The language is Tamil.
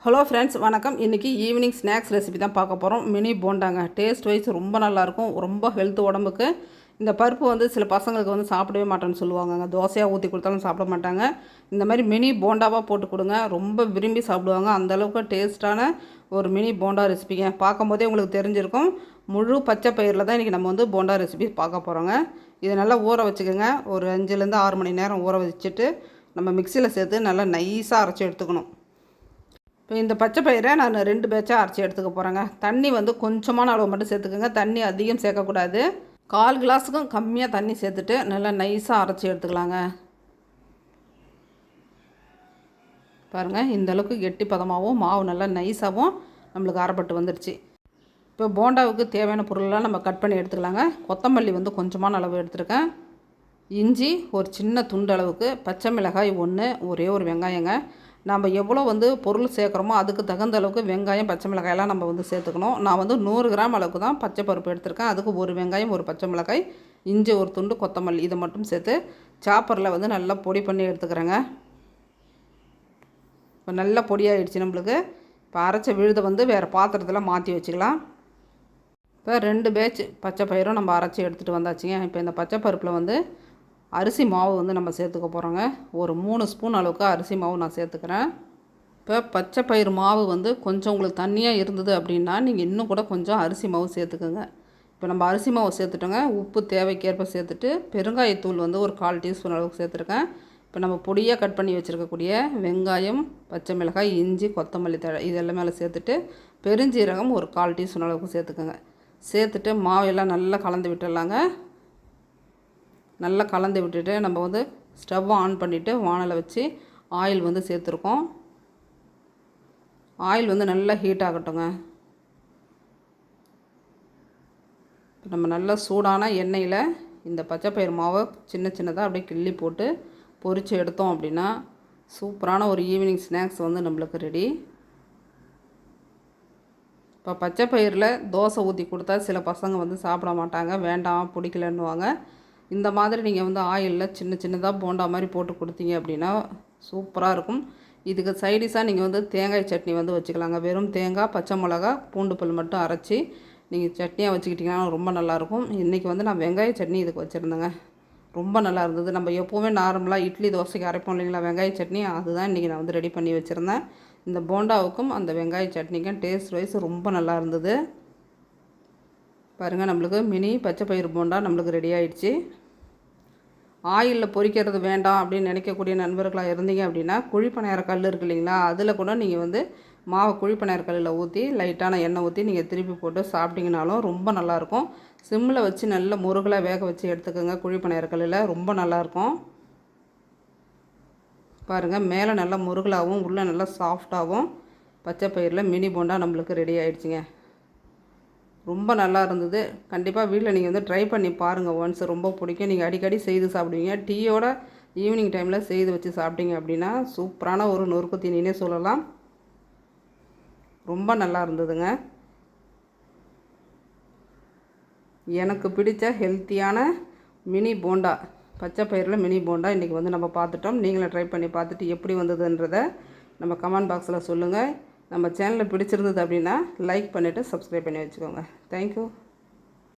ஹலோ ஃப்ரெண்ட்ஸ், வணக்கம். இன்றைக்கி ஈவினிங் ஸ்நாக்ஸ் ரெசிபி தான் பார்க்க போகிறோம். மினி போண்டாங்க. டேஸ்ட் வைஸ் ரொம்ப நல்லாயிருக்கும், ரொம்ப ஹெல்த் உடம்புக்கு. இந்த பருப்பு சில பசங்களுக்கு சாப்பிடவே மாட்டேன்னு சொல்லுவாங்க. தோசையாக ஊற்றி கொடுத்தாலும் சாப்பிட மாட்டாங்க. இந்த மாதிரி மினி போண்டாவாக போட்டு கொடுங்க, ரொம்ப விரும்பி சாப்பிடுவாங்க. அந்தளவுக்கு டேஸ்ட்டான ஒரு மினி போண்டா ரெசிபிங்க. பார்க்கும்போதே உங்களுக்கு தெரிஞ்சிருக்கும். முழு பச்சை பயிரில் தான் இன்றைக்கி நம்ம போண்டா ரெசிபி பார்க்க போகிறோங்க. இதை நல்லா ஊற வச்சுக்கோங்க. ஒரு 5லேருந்து 6 மணி நேரம் ஊற வச்சுட்டு நம்ம மிக்சியில் சேர்த்து நல்லா நைஸாக அரைச்சி எடுத்துக்கணும். இப்போ இந்த பச்சை பயிரை நான் 2 பேட்சாக அரைச்சி எடுத்துக்க போகிறேங்க. தண்ணி கொஞ்சமான அளவு மட்டும் சேர்த்துக்கோங்க. தண்ணி அதிகம் சேர்க்கக்கூடாது. 1/4 கிளாஸுக்கும் கம்மியாக தண்ணி சேர்த்துட்டு நல்லா நைஸாக அரைச்சி எடுத்துக்கலாங்க. பாருங்கள், இந்தளவுக்கு கெட்டி பதமாகவும் மாவு நல்லா நைஸாகவும் நம்மளுக்கு அரைப்பட்டு வந்துடுச்சு. இப்போ போண்டாவுக்கு தேவையான பொருளெலாம் நம்ம கட் பண்ணி எடுத்துக்கலாங்க. கொத்தமல்லி கொஞ்சமான அளவு எடுத்துருக்கேன். இஞ்சி ஒரு சின்ன துண்டு அளவுக்கு, பச்சை மிளகாய் 1, ஒரே ஒரு வெங்காயங்க. நம்ம எவ்வளோ பொருள் சேர்க்குறோமோ அதுக்கு தகுந்த அளவுக்கு வெங்காயம், பச்சை மிளகாயெல்லாம் நம்ம சேர்த்துக்கணும். நான் 100 கிராம் அளவுக்கு தான் பச்சை பருப்பு எடுத்திருக்கேன். அதுக்கு ஒரு வெங்காயம், ஒரு பச்சை மிளகாய், இஞ்சி ஒரு துண்டு, கொத்தமல்லி இதை மட்டும் சேர்த்து சாப்பரில் நல்லா பொடி பண்ணி எடுத்துக்கிறேங்க. இப்போ நல்லா பொடியாகிடுச்சு நம்மளுக்கு. இப்போ அரைச்ச விழுதை வேறு பாத்திரத்தில் மாற்றி வச்சுக்கலாம். இப்போ 2 பேட்ச் பச்சை பயிரும் நம்ம அரைச்சி எடுத்துகிட்டு வந்தாச்சுங்க. இப்போ இந்த பச்சை பருப்பில் அரிசி மாவு நம்ம சேர்த்துக்க போகிறோங்க. ஒரு 3 ஸ்பூன் அளவுக்கு அரிசி மாவு நான் சேர்த்துக்கிறேன். இப்போ பச்சை பயிறு மாவு கொஞ்சம் உங்களுக்கு தண்ணியாக இருந்தது அப்படின்னா நீங்கள் இன்னும் கூட கொஞ்சம் அரிசி மாவு சேர்த்துக்குங்க. இப்போ நம்ம அரிசி மாவு சேர்த்துட்டோங்க. உப்பு தேவைக்கேற்ப சேர்த்துட்டு பெருங்காயத்தூள் ஒரு 1/4 டீஸ்பூன் அளவுக்கு சேர்த்துருக்கேன். இப்போ நம்ம பொடியாக கட் பண்ணி வச்சுருக்கக்கூடிய வெங்காயம், பச்சை மிளகாய், இஞ்சி, கொத்தமல்லி தழை இது எல்லாமே சேர்த்துட்டு பெருஞ்சீரகம் ஒரு 1/4 டீஸ்பூன் அளவுக்கு சேர்த்துக்கோங்க. சேர்த்துட்டு மாவையெல்லாம் நல்லா கலந்து விட்டுடலாங்க. நல்லா கலந்து விட்டுட்டு நம்ம ஸ்டவ் ஆன் பண்ணிவிட்டு வானலை வச்சு ஆயில் சேர்த்துருக்கோம். ஆயில் நல்லா ஹீட் ஆகட்டுங்க. இப்போ நம்ம நல்லா சூடான எண்ணெயில் இந்த பச்சை பயிறு மாவை சின்ன சின்னதாக அப்படியே கிள்ளி போட்டு பொரித்து எடுத்தோம் அப்படின்னா சூப்பரான ஒரு ஈவினிங் ஸ்நாக்ஸ் நம்மளுக்கு ரெடி. இப்போ பச்சை பயிரில் தோசை ஊற்றி கொடுத்தா சில பசங்க சாப்பிட மாட்டாங்க, வேண்டாம் பிடிக்கலன்னுவாங்க. இந்த மாதிரி நீங்கள் ஆயிலில் சின்ன சின்னதாக போண்டா மாதிரி போட்டு கொடுத்தீங்க அப்படின்னா சூப்பராக இருக்கும். இதுக்கு சைடிஷாக நீங்கள் தேங்காய் சட்னி வச்சுக்கலாங்க. வெறும் தேங்காய், பச்சை மிளகா, பூண்டு பல் மட்டும் அரைச்சி நீங்கள் சட்னியாக வச்சுக்கிட்டிங்கன்னா ரொம்ப நல்லாயிருக்கும். இன்றைக்கி நான் வெங்காய சட்னி இதுக்கு வச்சுருந்தேங்க. ரொம்ப நல்லா இருந்தது. நம்ம எப்போவுமே நார்மலாக இட்லி தோசைக்கு அரைப்போம் இல்லைங்களா வெங்காய சட்னி, அதுதான் இன்றைக்கி நான் ரெடி பண்ணி வச்சுருந்தேன். இந்த போண்டாவுக்கும் அந்த வெங்காய சட்னிக்கும் டேஸ்ட் வைஸ் ரொம்ப நல்லா இருந்தது. பாருங்கள், நம்மளுக்கு மினி பச்சை பயிறு போண்டா நம்மளுக்கு ரெடி ஆகிடுச்சு. ஆயிலில் பொரிக்கிறது வேண்டாம் அப்படின்னு நினைக்கக்கூடிய நண்பர்களாக இருந்தீங்க அப்படின்னா குழிப்பணியார கல் இருக்குது இல்லைங்களா, அதில் கூட நீங்கள் மாவை குழிப்பணியார கல்லில் ஊற்றி லைட்டான எண்ணெய் ஊற்றி நீங்கள் திருப்பி போட்டு சாப்பிட்டிங்கனாலும் ரொம்ப நல்லாயிருக்கும். சிம்மில் வச்சு நல்ல முருகலாக வேக வச்சு எடுத்துக்கோங்க. குழிப்பணியார கல்லில் ரொம்ப நல்லாயிருக்கும். பாருங்கள், மேலே நல்லா முருகலாகவும் உள்ளே நல்லா சாஃப்டாகவும் பச்சை பயிரில் மினி போண்டா நம்மளுக்கு ரெடி ஆகிடுச்சிங்க. ரொம்ப நல்லா இருந்தது. கண்டிப்பாக வீட்டில் நீங்கள் ட்ரை பண்ணி பாருங்கள். ஒன்ஸ் ரொம்ப பிடிக்கும். நீங்கள் அடிக்கடி செய்து சாப்பிடுவீங்க. டீயோட ஈவினிங் டைமில் செய்து வச்சு சாப்பிட்டீங்க அப்படின்னா சூப்பரான ஒரு நொறுக்கு தீனினே சொல்லலாம். ரொம்ப நல்லா இருந்ததுங்க. எனக்கு பிடித்த ஹெல்த்தியான மினி போண்டா, பச்சை பயிரில் மினி போண்டா இன்றைக்கி நம்ம பார்த்துட்டோம். நீங்களும் ட்ரை பண்ணி பார்த்துட்டு எப்படி வந்ததுன்றதை நம்ம கமெண்ட் பாக்ஸில் சொல்லுங்கள். நம்ம சேனலில் பிடிச்சிருந்தது அப்படின்னா லைக் பண்ணிவிட்டு சப்ஸ்கிரைப் பண்ணி வச்சுக்கோங்க. தேங்க்யூ.